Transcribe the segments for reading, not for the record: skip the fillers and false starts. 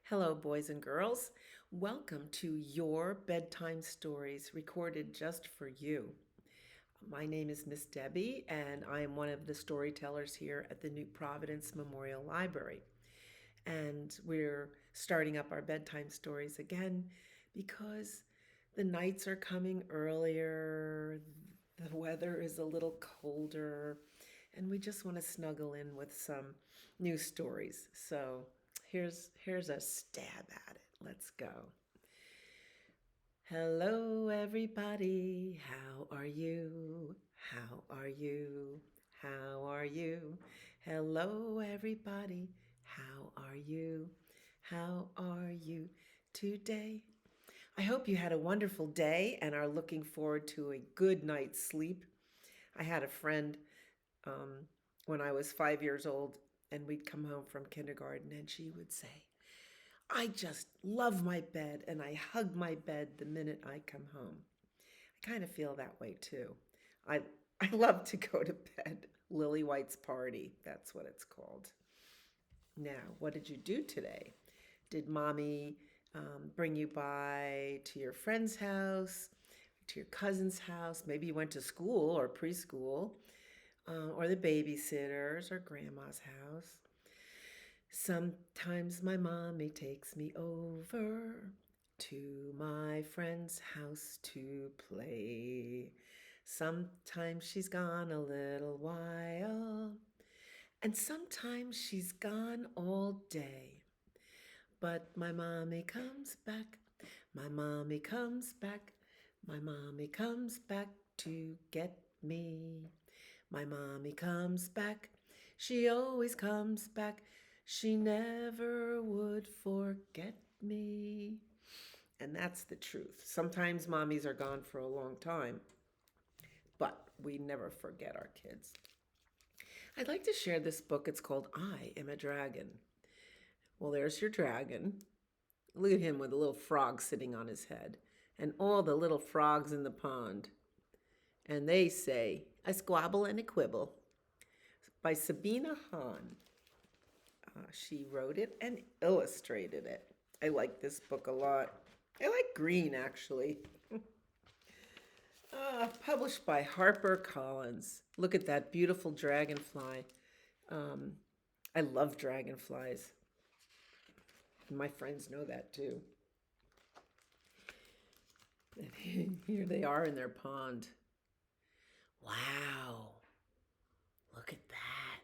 Hello, boys and girls. Welcome to your bedtime stories recorded just for you. My name is Miss Debbie, and I am one of the storytellers here at the New Providence Memorial Library. And we're starting up our bedtime stories again because the nights are coming earlier, the weather is a little colder, and we just want to snuggle in with some new stories. So here's a stab at it. Let's go. Hello, everybody. How are you? How are you? How are you? Hello, everybody. How are you? How are you today? I hope you had a wonderful day and are looking forward to a good night's sleep. I had a friend um, when I was 5 years old, and we'd come home from kindergarten, and she would say, I just love my bed, and I hug my bed the minute I come home. I kind of feel that way too. I, I love to go to bed. Lily White's party, that's what it's called. Now, what did you do today? Did mommy bring you by to your friend's house, to your cousin's house? Maybe you went to school or preschool, or the babysitter's or grandma's house. Sometimes my mommy takes me over to my friend's house to play. Sometimes she's gone a little while, and sometimes she's gone all day. But my mommy comes back, my mommy comes back, my mommy comes back to get me. My mommy comes back, she always comes back, she never would forget me. And that's the truth. Sometimes mommies are gone for a long time, but we never forget our kids. I'd like to share this book. It's called I Am a Dragon. Well, there's your dragon. Look at him with a little frog sitting on his head, and all the little frogs in the pond. And they say, a squabble and a quibble. By Sabina Hahn. She wrote it and illustrated it. I like this book a lot. I like green, actually. Published by HarperCollins. Look at that beautiful dragonfly. I love dragonflies. My friends know that too. And here they are in their pond. Wow. Look at that.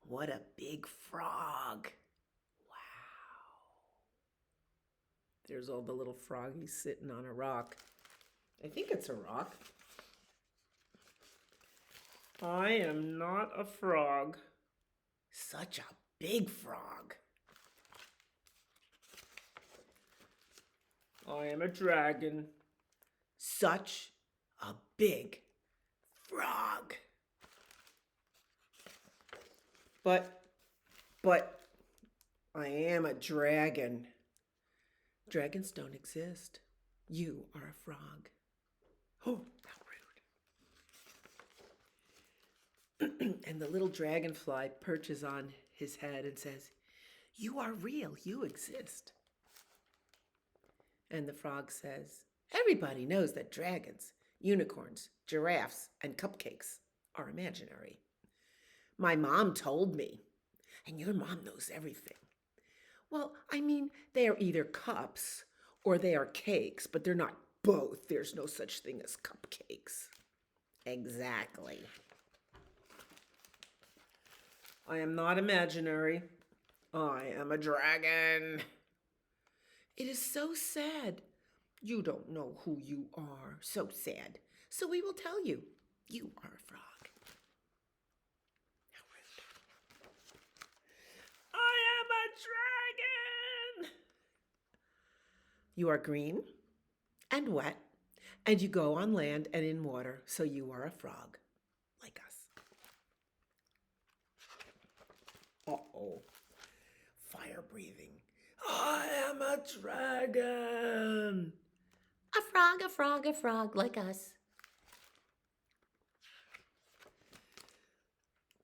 What a big frog. Wow. There's all the little froggies sitting on a rock. I think it's a rock. I am not a frog. Such a big frog. I am a dragon. Such a big frog. But I am a dragon. Dragons don't exist. You are a frog. Oh, how rude. And the little dragonfly perches on his head and says, you are real. You exist. And the frog says, everybody knows that dragons, unicorns, giraffes, and cupcakes are imaginary. My mom told me, and your mom knows everything. Well, I mean, they are either cups or they are cakes, but they're not both. There's no such thing as cupcakes. Exactly. I am not imaginary. I am a dragon. It is so sad. You don't know who you are. So sad. So we will tell you. You are a frog. How rude. I am a dragon. You are green and wet, and you go on land and in water, so you are a frog, like us. Uh-oh. Fire breathing. I am a dragon. A frog, a frog, a frog, like us.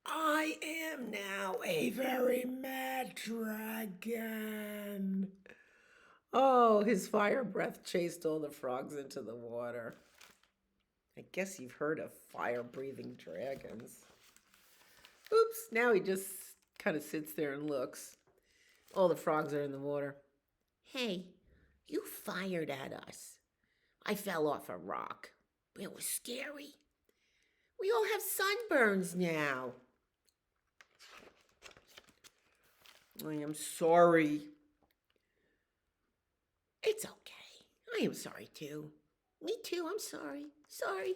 I am now a very mad dragon. Oh, his fire breath chased all the frogs into the water. I guess you've heard of fire-breathing dragons. Oops, now he just kind of sits there and looks. All the frogs are in the water. Hey, you fired at us. I fell off a rock. It was scary. We all have sunburns now. I am sorry. It's okay. I am sorry too. Me too, I'm sorry. Sorry.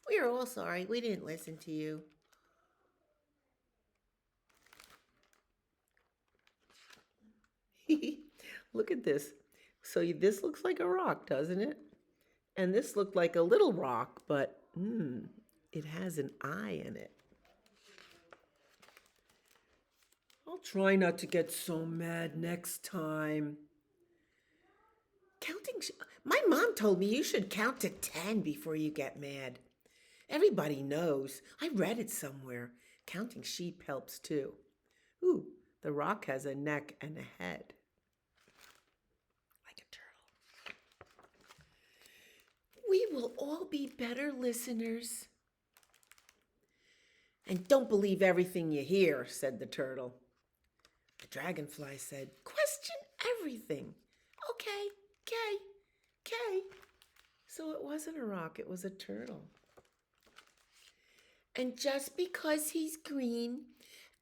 We are all sorry. We didn't listen to you. Look at this. So this looks like a rock, doesn't it? And this looked like a little rock, but it has an eye in it. I'll try not to get so mad next time. My mom told me you should count to 10 before you get mad. Everybody knows. I read it somewhere. Counting sheep helps too. Ooh, the rock has a neck and a head. Like a turtle. We will all be better listeners. And don't believe everything you hear, said the turtle. The dragonfly said, question everything. Okay. So it wasn't a rock, it was a turtle. And just because he's green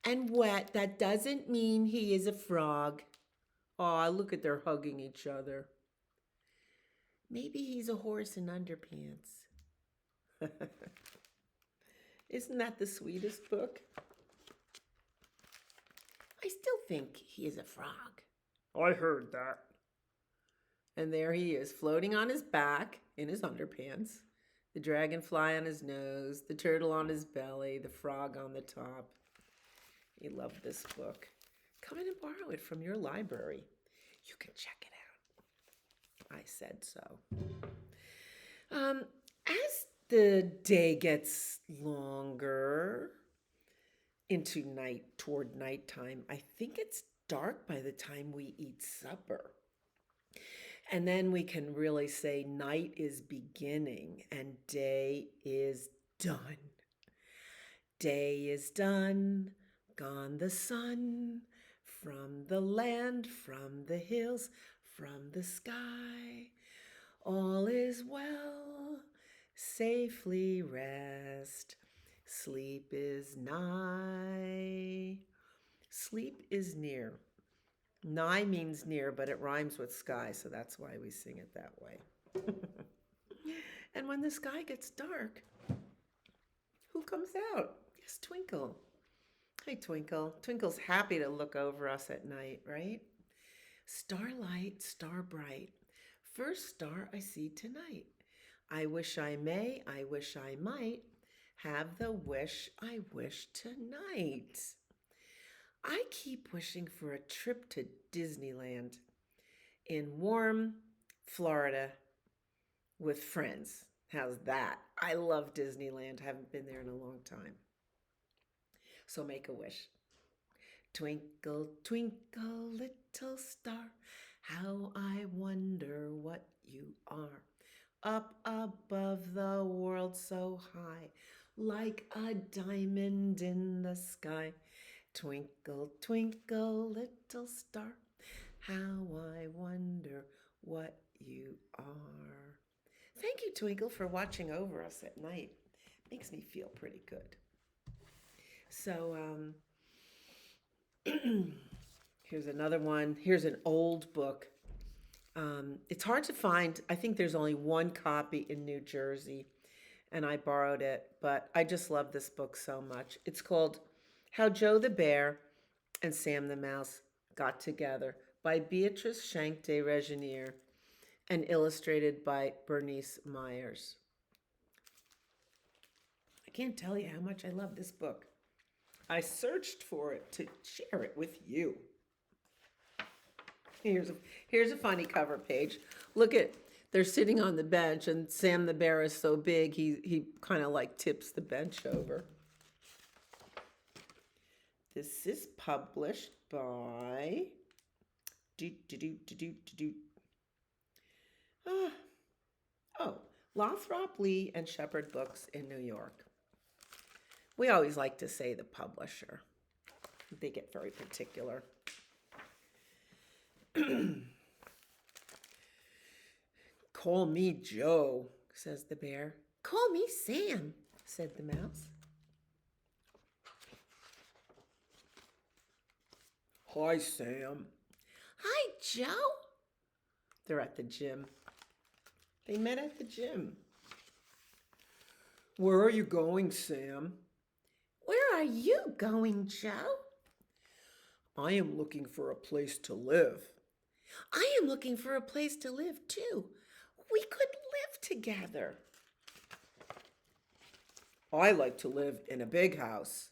and wet, that doesn't mean he is a frog. Aw, look at they're hugging each other. Maybe he's a horse in underpants. Isn't that the sweetest book? I still think he is a frog. I heard that. And there he is, floating on his back in his underpants, the dragonfly on his nose, the turtle on his belly, the frog on the top. You love this book. Come in and borrow it from your library. You can check it out. I said so. As the day gets longer into night, toward nighttime, I think it's dark by the time we eat supper. And then we can really say night is beginning and day is done. Day is done, gone the sun, from the land, from the hills, from the sky. All is well, safely rest. Sleep is nigh. Sleep is near. Nigh means near, but it rhymes with sky, so that's why we sing it that way. And when the sky gets dark, who comes out? Yes, Twinkle. Hi, Twinkle. Twinkle's happy to look over us at night, right? Starlight, star bright, first star I see tonight. I wish I may, I wish I might, have the wish I wish tonight. I keep wishing for a trip to Disneyland in warm Florida with friends. How's that? I love Disneyland. Haven't been there in a long time. So make a wish. Twinkle, twinkle, little star, how I wonder what you are. Up above the world so high, like a diamond in the sky. Twinkle, twinkle, little star, how I wonder what you are. Thank you, Twinkle, for watching over us at night. Makes me feel pretty good. So, here's another one. Here's an old book. It's hard to find. I think there's only one copy in New Jersey, and I borrowed it, but I just love this book so much. It's called How Joe the Bear and Sam the Mouse Got Together by Beatrice Schenk de Regniers and illustrated by Bernice Myers. I can't tell you how much I love this book. I searched for it to share it with you. Here's a funny cover page. Look at, they're sitting on the bench and Sam the Bear is so big he kind of like tips the bench over. This is published by Ah, oh, Lothrop, Lee, and Shepherd Books in New York. We always like to say the publisher. They get very particular. Call me Joe, says the bear. Call me Sam, Said the mouse. Hi, Sam. Hi, Joe. They're at the gym. They met at the gym. Where are you going, Sam? Where are you going, Joe? I am looking for a place to live. I am looking for a place to live, too. We could live together. I like to live in a big house.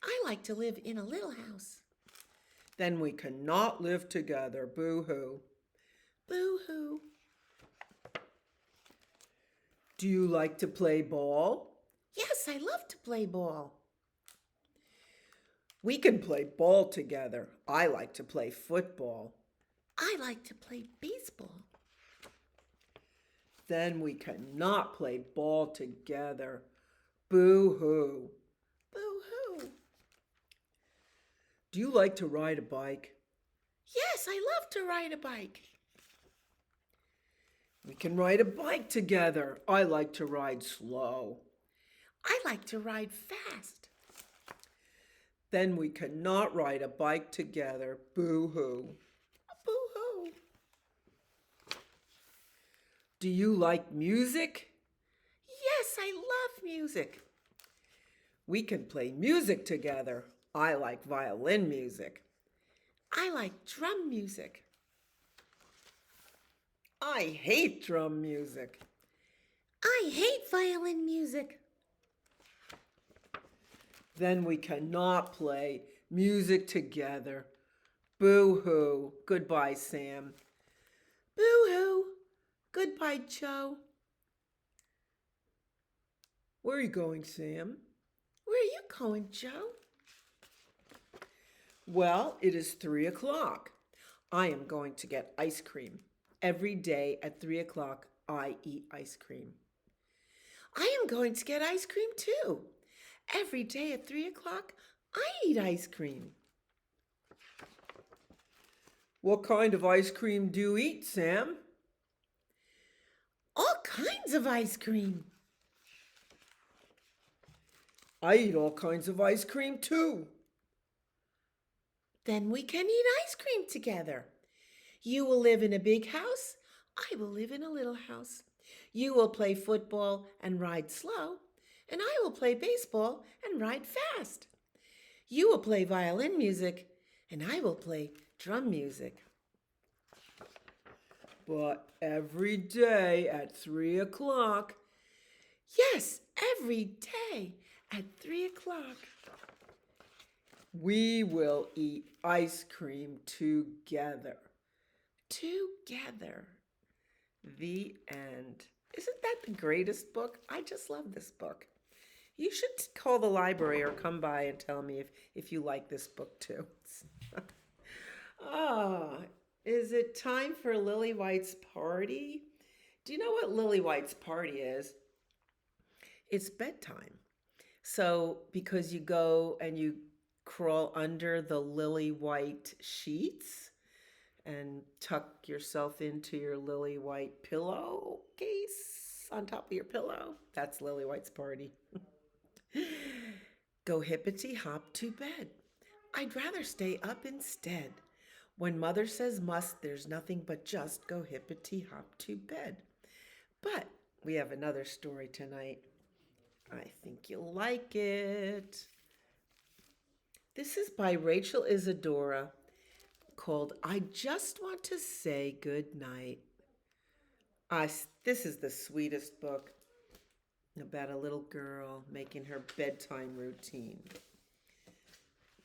I like to live in a little house. Then we cannot live together. Boo-hoo. Boo-hoo. Do you like to play ball? Yes, I love to play ball. We can play ball together. I like to play football. I like to play baseball. Then we cannot play ball together. Boo-hoo. Boo-hoo. Do you like to ride a bike? Yes, I love to ride a bike. We can ride a bike together. I like to ride slow. I like to ride fast. Then we cannot ride a bike together. Boo-hoo. Boo-hoo. Do you like music? Yes, I love music. We can play music together. I like violin music. I like drum music. I hate drum music. I hate violin music. Then we cannot play music together. Boo-hoo. Goodbye, Sam. Boo-hoo. Goodbye, Joe. Where are you going, Sam? Where are you going, Joe? Well, it is 3 o'clock. I am going to get ice cream. Every day at 3 o'clock, I eat ice cream. I am going to get ice cream, too. Every day at 3 o'clock, I eat ice cream. What kind of ice cream do you eat, Sam? All kinds of ice cream. I eat all kinds of ice cream, too. Then we can eat ice cream together. You will live in a big house. I will live in a little house. You will play football and ride slow, and I will play baseball and ride fast. You will play violin music, and I will play drum music. But every day at 3 o'clock, Yes, every day at 3 o'clock. we will eat ice cream together. Together. The end. Isn't that the greatest book? I just love this book. You should call the library or come by and tell me if you like this book too. Ah, is it time for Lily White's party? Do you know what Lily White's party is? It's bedtime. So because you go and you crawl under the lily white sheets and tuck yourself into your lily white pillowcase on top of your pillow, that's Lily White's party. Go hippity hop to bed. I'd rather stay up instead. When mother says must, there's nothing but just go hippity hop to bed. But we have another story tonight. I think you'll like it. This is by Rachel Isadora called I Just Want to Say Goodnight. This is the sweetest book about a little girl making her bedtime routine.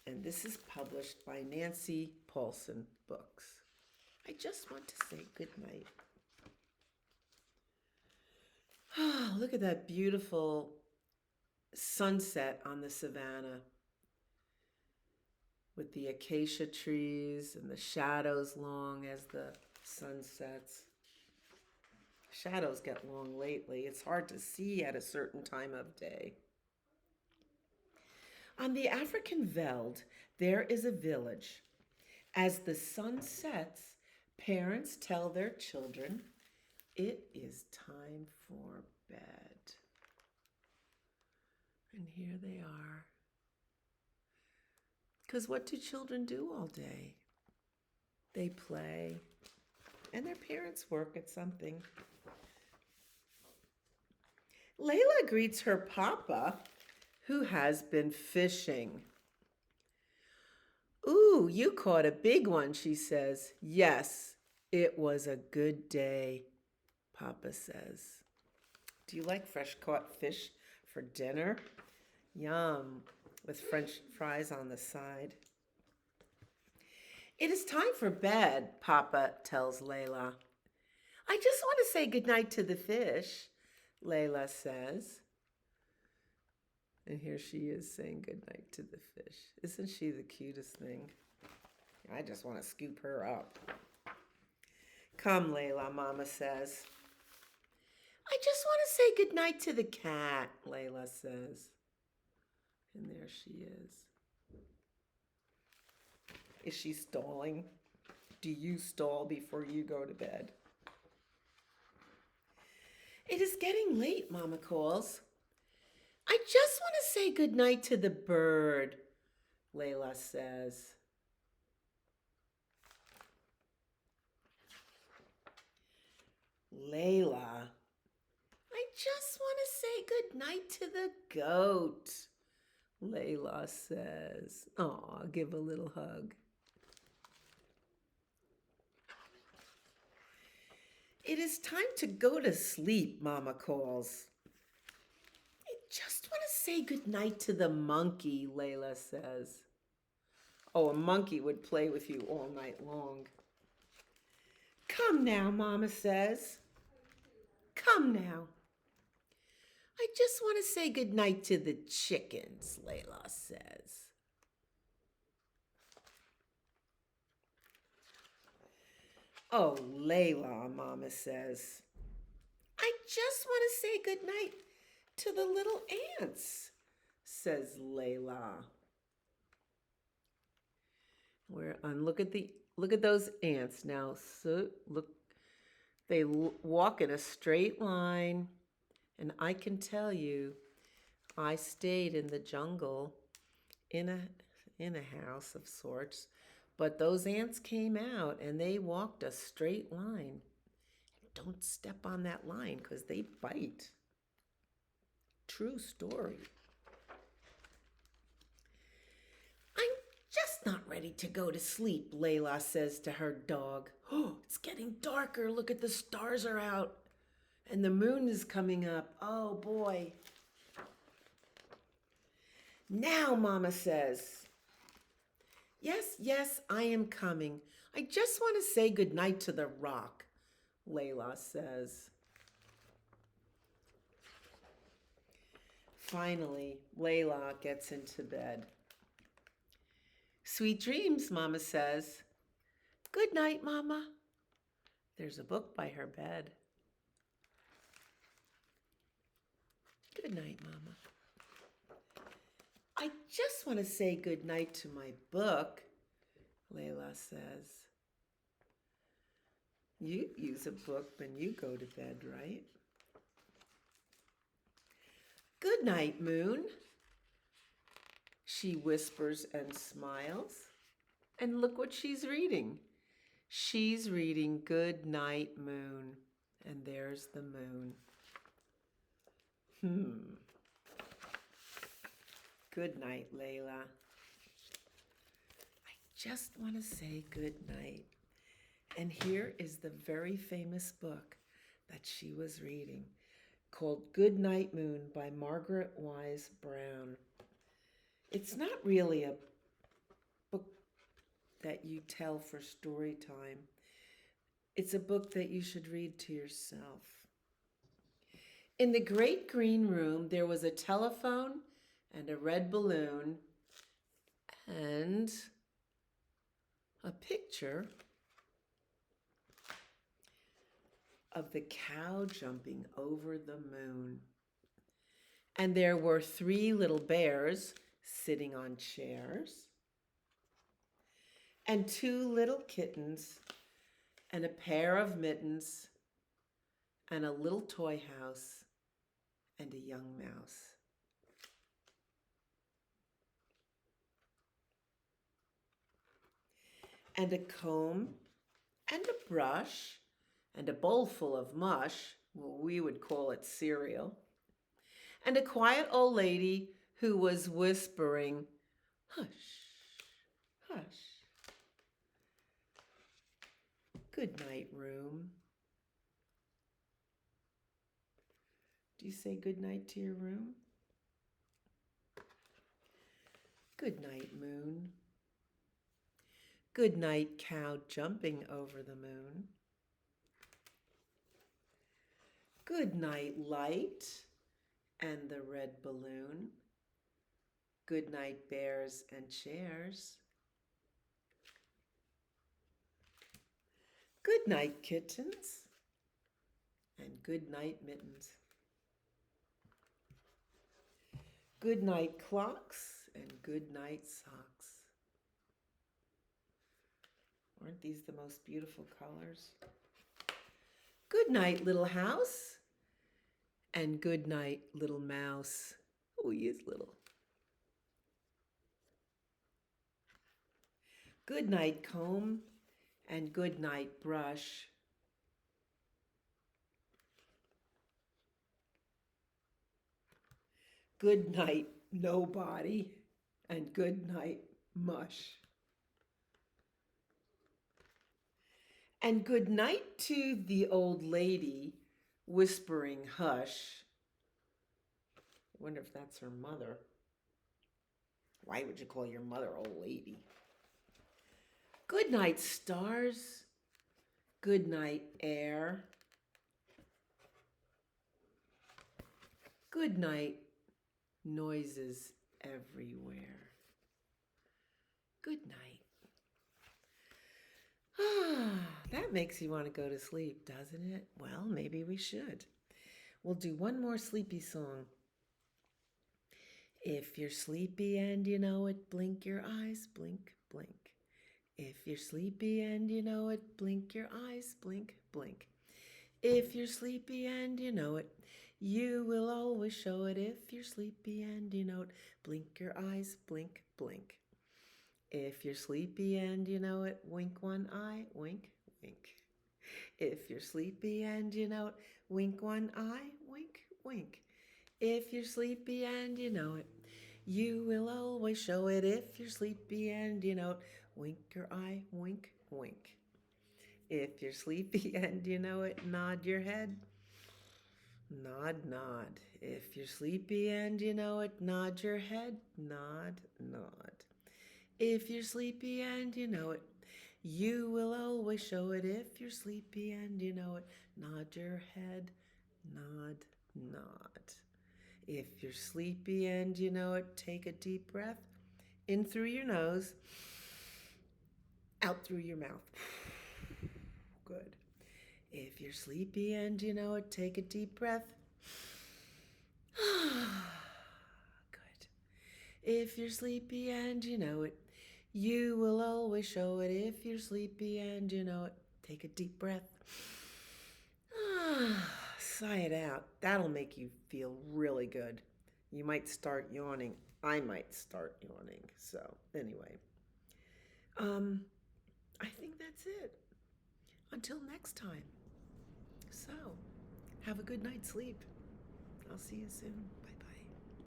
And this is published by Nancy Paulson Books. I just want to say goodnight. Oh, look at that beautiful sunset on the savannah with the acacia trees and the shadows long as the sun sets. Shadows get long lately. It's hard to see at a certain time of day. On the African veld, there is a village. As the sun sets, parents tell their children, it is time for bed. And here they are. Because what do children do all day? They play, and their parents work at something. Layla greets her papa, who has been fishing. Ooh, you caught a big one, she says. Yes, it was a good day, Papa says. Do you like fresh caught fish for dinner? Yum, with French fries on the side. It is time for bed, Papa tells Layla. I just want to say goodnight to the fish, Layla says. And here she is saying goodnight to the fish. Isn't she the cutest thing? I just want to scoop her up. Come, Layla, Mama says. I just want to say goodnight to the cat, Layla says. And there she is. Is she stalling? Do you stall before you go to bed? It is getting late, Mama calls. I just want to say goodnight to the bird, Layla says. Layla, I just want to say goodnight to the goat, Layla says. Aw, give a little hug. It is time to go to sleep, Mama calls. I just want to say goodnight to the monkey, Layla says. Oh, a monkey would play with you all night long. Come now, Mama says. Come now. I just want to say goodnight to the chickens, Layla says. Oh, Layla, Mama says. I just want to say goodnight to the little ants, says Layla. Look at those ants now. So look, they walk in a straight line, and I can tell you, I stayed in the jungle in a house of sorts, but those ants came out and they walked a straight line. Don't step on that line because they bite. True story. I'm just not ready to go to sleep, Layla says to her dog. Oh, it's getting darker. Look at the stars are out. And the moon is coming up. Oh, boy. Now, Mama says. Yes, yes, I am coming. I just want to say goodnight to the rock, Layla says. Finally, Layla gets into bed. Sweet dreams, Mama says. Good night, Mama. There's a book by her bed. Good night, Mama. I just want to say good night to my book, Layla says. You use a book when you go to bed, right? Good night, Moon, she whispers and smiles. And look what she's reading. She's reading Good Night, Moon. And there's the moon. Good night, Layla. I just want to say good night. And here is the very famous book that she was reading, called Good Night, Moon by Margaret Wise Brown. It's not really a book that you tell for story time. It's a book that you should read to yourself. In the great green room, there was a telephone and a red balloon and a picture of the cow jumping over the moon. And there were 3 little bears sitting on chairs, and 2 little kittens, and a pair of mittens, and a little toy house, and a young mouse. And a comb, and a brush, and a bowl full of mush, well, we would call it cereal, and a quiet old lady who was whispering, "Hush, hush. Good night, room." Do you say good night to your room? Good night, moon. Good night, cow jumping over the moon. Good night, light and the red balloon. Good night, bears and chairs. Good night, kittens, and good night, mittens. Good night, clocks, and good night, socks. Aren't these the most beautiful colors? Good night, little house, and good night, little mouse. Oh, he is little. Good night, comb, and good night, brush. Good night, nobody, and good night, mush. And good night to the old lady whispering hush. I wonder if that's her mother. Why would you call your mother old lady? Good night, stars. Good night, air. Good night, noises everywhere. Good night. That makes you want to go to sleep, doesn't it? Well, maybe we should. We'll do one more sleepy song. If you're sleepy and you know it, blink your eyes, blink, blink. If you're sleepy and you know it, blink your eyes, blink, blink. If you're sleepy and you know it, you will always show it. If you're sleepy and you know it, blink your eyes, blink, blink. If you're sleepy and you know it, wink one eye, wink, wink. If you're sleepy and you know it, wink one eye, wink, wink. If you're sleepy and you know it, you will always show it. If you're sleepy and you know it, wink your eye, wink, wink. If you're sleepy and you know it, nod your head, nod, nod. If you're sleepy and you know it, nod your head, nod, nod. If you're sleepy and you know it, you will always show it. If you're sleepy and you know it, nod your head, nod, nod. If you're sleepy and you know it, take a deep breath in through your nose, out through your mouth. Good. If you're sleepy and you know it, take a deep breath. Good. If you're sleepy and you know it, you will always show it. If you're sleepy and you know it, take a deep breath. Sigh it out. That'll make you feel really good. You might start yawning. I might start yawning. So, anyway. I think that's it. Until next time. So, have a good night's sleep. I'll see you soon.